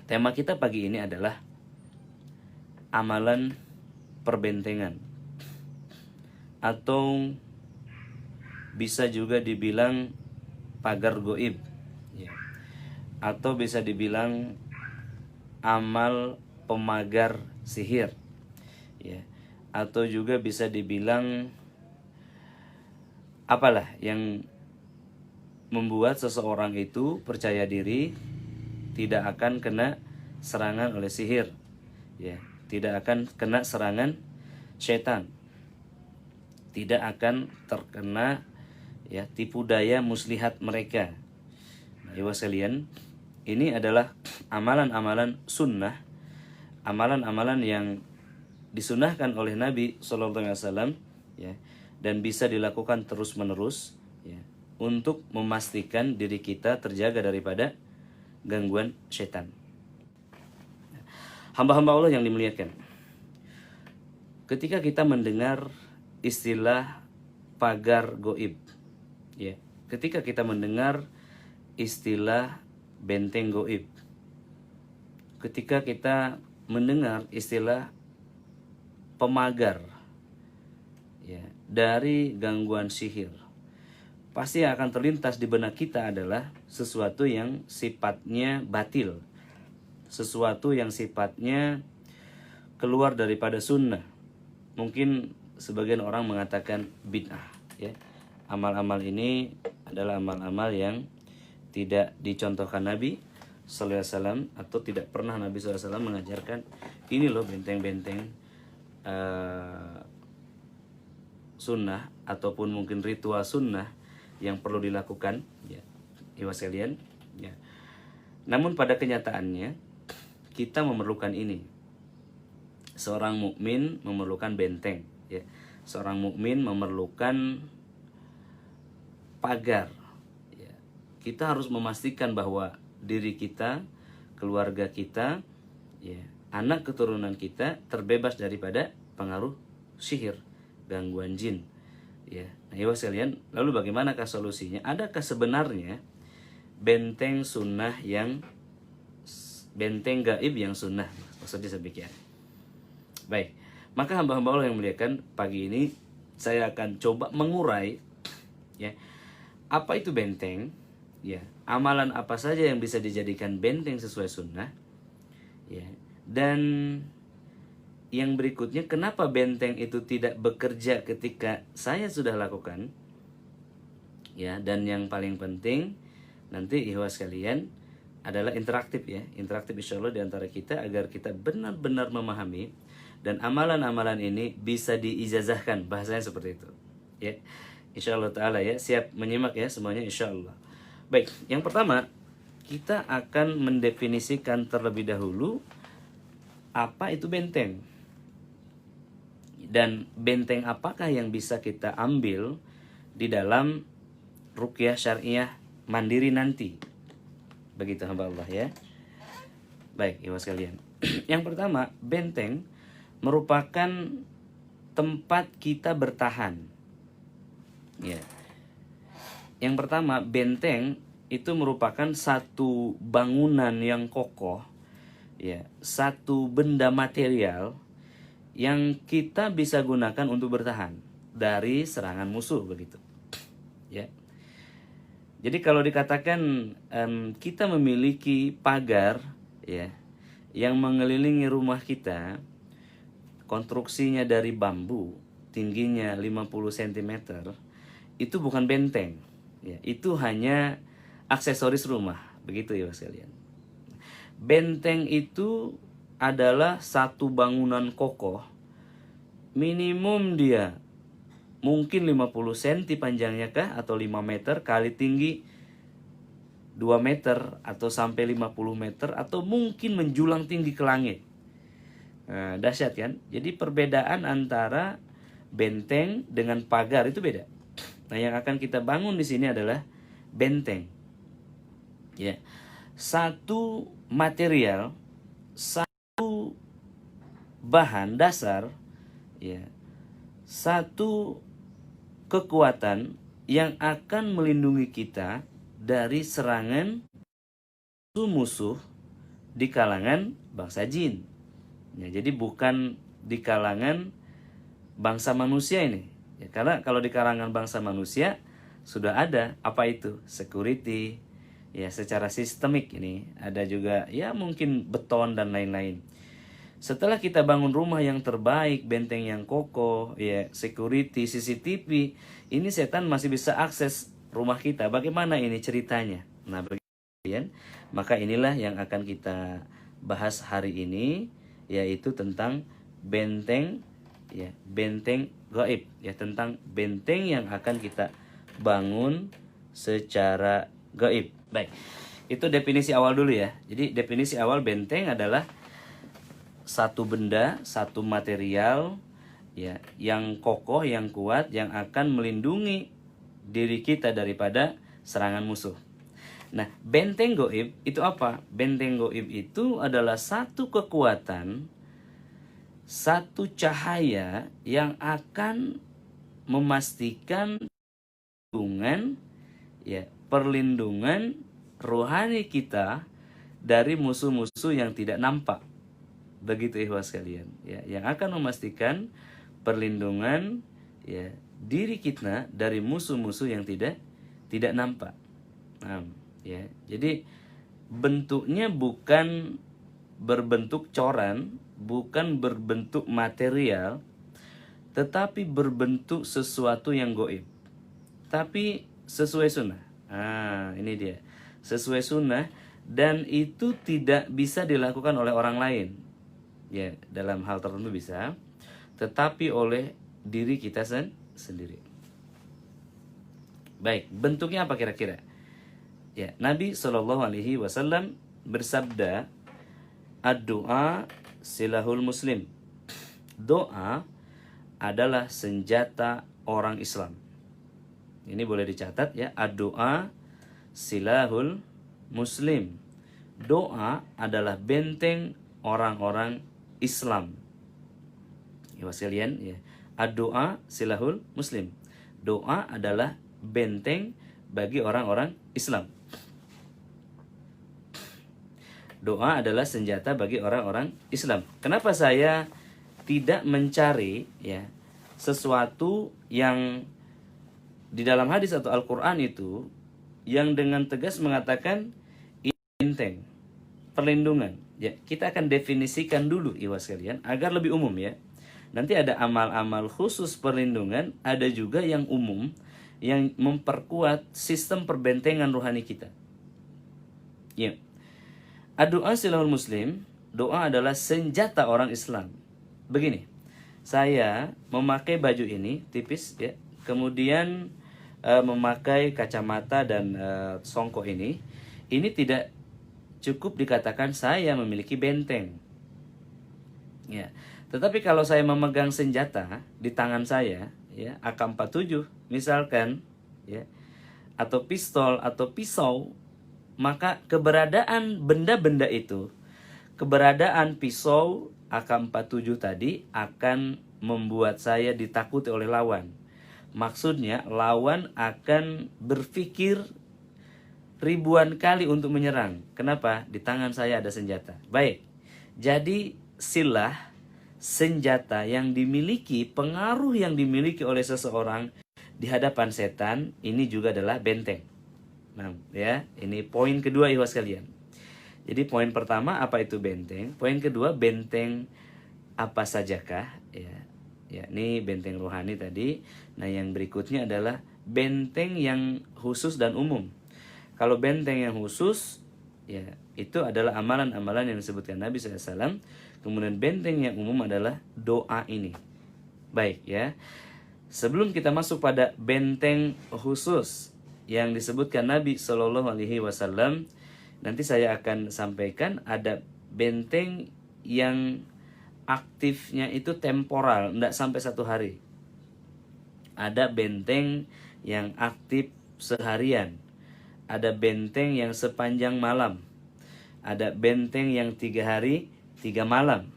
Tema kita pagi ini adalah amalan perbentengan, atau bisa juga dibilang pagar goib, ya. Atau bisa dibilang amal pemagar sihir, ya. Atau juga bisa dibilang apalah yang membuat seseorang itu percaya diri tidak akan kena serangan oleh sihir, ya, tidak akan kena serangan setan, tidak akan terkena, ya, tipu daya muslihat mereka. Nah, ibu sekalian, ini adalah amalan-amalan sunnah, amalan-amalan yang disunahkan oleh Nabi SAW, ya, dan bisa dilakukan terus-menerus, ya, untuk memastikan diri kita terjaga daripada gangguan setan. Hamba-hamba Allah yang dimuliakan, ketika kita mendengar istilah pagar goib, ya, ketika kita mendengar istilah benteng goib, ketika kita mendengar istilah pemagar, ya, dari gangguan sihir, pasti akan terlintas di benak kita adalah sesuatu yang sifatnya batil, sesuatu yang sifatnya keluar daripada sunnah. Mungkin sebagian orang mengatakan bid'ah, ya. Amal-amal ini adalah amal-amal yang tidak dicontohkan Nabi SAW, atau tidak pernah Nabi SAW mengajarkan ini loh benteng-benteng sunnah, ataupun mungkin ritual sunnah yang perlu dilakukan, ya, ibu sekalian, ya. Namun pada kenyataannya kita memerlukan ini. Seorang mukmin memerlukan benteng, ya. Seorang mukmin memerlukan pagar, ya. Kita harus memastikan bahwa diri kita, keluarga kita, ya, anak keturunan kita terbebas daripada pengaruh sihir, gangguan jin, ya. Nah, ibu sekalian, lalu bagaimanakah solusinya? Adakah sebenarnya benteng sunnah yang benteng gaib yang sunnah? Maksudnya demikian. Baik, maka hamba-hamba Allah yang muliakan, pagi ini saya akan coba mengurai, ya, apa itu benteng, ya, amalan apa saja yang bisa dijadikan benteng sesuai sunnah, ya, dan yang berikutnya, kenapa benteng itu tidak bekerja ketika saya sudah lakukan, ya. Dan yang paling penting nanti ikhwah sekalian adalah interaktif, ya, interaktif insyaallah di antara kita, agar kita benar-benar memahami dan amalan-amalan ini bisa diijazahkan, bahasanya seperti itu, ya, insyaallah taala, ya. Siap menyimak, ya, semuanya insyaallah. Baik, yang pertama kita akan mendefinisikan terlebih dahulu apa itu benteng. Dan benteng apakah yang bisa kita ambil di dalam ruqyah syariah mandiri nanti. Begitu hamba Allah, ya. Baik, ibu sekalian. Yang pertama, benteng merupakan tempat kita bertahan, ya. Yang pertama, benteng itu merupakan satu bangunan yang kokoh, ya, satu benda material yang kita bisa gunakan untuk bertahan dari serangan musuh, begitu, ya. Jadi kalau dikatakan kita memiliki pagar, ya, yang mengelilingi rumah kita, konstruksinya dari bambu, tingginya 50 cm, itu bukan benteng, ya, itu hanya aksesoris rumah, begitu ya sekalian. Benteng itu adalah satu bangunan kokoh, minimum dia mungkin 50 cm panjangnya kah, atau 5 meter kali tinggi 2 meter, atau sampai 50 meter, atau mungkin menjulang tinggi ke langit. Nah, dahsyat kan? Jadi perbedaan antara benteng dengan pagar itu beda. Nah, yang akan kita bangun di sini adalah benteng, ya. Satu material, satu bahan dasar, ya, satu kekuatan yang akan melindungi kita dari serangan musuh di kalangan bangsa jin. Ya, jadi bukan di kalangan bangsa manusia ini. Ya, karena kalau di kalangan bangsa manusia sudah ada apa itu? Security, ya secara sistemik ini. Ada juga ya mungkin beton dan lain-lain. Setelah kita bangun rumah yang terbaik, benteng yang kokoh, ya security, CCTV, ini setan masih bisa akses rumah kita. Bagaimana ini ceritanya? Nah, bagian, maka inilah yang akan kita bahas hari ini, yaitu tentang benteng, ya benteng gaib, ya tentang benteng yang akan kita bangun secara gaib. Baik, itu definisi awal dulu ya. Jadi definisi awal benteng adalah satu benda, satu material ya yang kokoh, yang kuat, yang akan melindungi diri kita daripada serangan musuh. Nah, benteng gaib itu apa? Benteng gaib itu adalah satu kekuatan, satu cahaya yang akan memastikan perlindungan rohani kita dari musuh-musuh yang tidak nampak. Begitu ikhwas sekalian, ya, yang akan memastikan perlindungan ya diri kita dari musuh-musuh yang tidak nampak. Nah, ya. Jadi bentuknya bukan berbentuk coran, bukan berbentuk material, tetapi berbentuk sesuatu yang gaib. Tapi sesuai sunnah. Nah, ini dia. Sesuai sunnah, dan itu tidak bisa dilakukan oleh orang lain. Ya, dalam hal tertentu bisa, tetapi oleh diri kita sendiri. Baik, bentuknya apa kira-kira? Ya, Nabi SAW bersabda, "Ad-du'a silahul muslim." Doa adalah senjata orang Islam. Ini boleh dicatat ya, ad-du'a silahul muslim. Doa adalah benteng orang-orang Islam. Ya sekalian ya. Ad-du'a silahul muslim. Doa adalah benteng bagi orang-orang Islam. Doa adalah senjata bagi orang-orang Islam. Kenapa saya tidak mencari ya sesuatu yang di dalam hadis atau Al-Qur'an itu yang dengan tegas mengatakan ini benteng, perlindungan. Ya, kita akan definisikan dulu ikhwas sekalian agar lebih umum ya. Nanti ada amal-amal khusus perlindungan, ada juga yang umum yang memperkuat sistem perbentengan rohani kita. Ya. Ad-du'a silahul muslim, doa adalah senjata orang Islam. Begini, saya memakai baju ini tipis ya, kemudian memakai kacamata dan songkok ini tidak cukup dikatakan saya memiliki benteng. Ya. Tetapi kalau saya memegang senjata di tangan saya, ya, AK-47 misalkan, ya, atau pistol atau pisau, maka keberadaan benda-benda itu, keberadaan pisau AK-47 tadi akan membuat saya ditakuti oleh lawan. Maksudnya lawan akan berpikir ribuan kali untuk menyerang. Kenapa? Di tangan saya ada senjata. Baik, jadi silah, senjata yang dimiliki, pengaruh yang dimiliki oleh seseorang di hadapan setan, ini juga adalah benteng. Nah, ya, ini poin kedua ikhwas sekalian. Jadi poin pertama apa itu benteng? Poin kedua, benteng apa sajakah? Ya, ini benteng rohani tadi. Nah, yang berikutnya adalah benteng yang khusus dan umum. Kalau benteng yang khusus, ya itu adalah amalan-amalan yang disebutkan Nabi SAW. Kemudian benteng yang umum adalah doa ini. Baik ya. Sebelum kita masuk pada benteng khusus yang disebutkan Nabi SAW, nanti saya akan sampaikan ada benteng yang aktifnya itu temporal, tidak sampai 1 hari. Ada benteng yang aktif seharian. Ada benteng yang sepanjang malam. Ada benteng yang 3 hari 3 malam.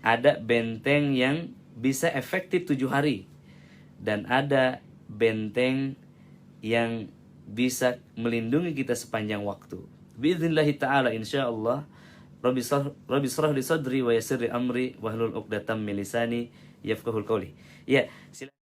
Ada benteng yang bisa efektif 7 hari. Dan ada benteng yang bisa melindungi kita sepanjang waktu. Biidznillahi ta'ala, insya Allah Rabbi shrah li sadri wa yassir li amri wahlul 'uqdatam min lisani yafqahul qawli. Ya, silakan.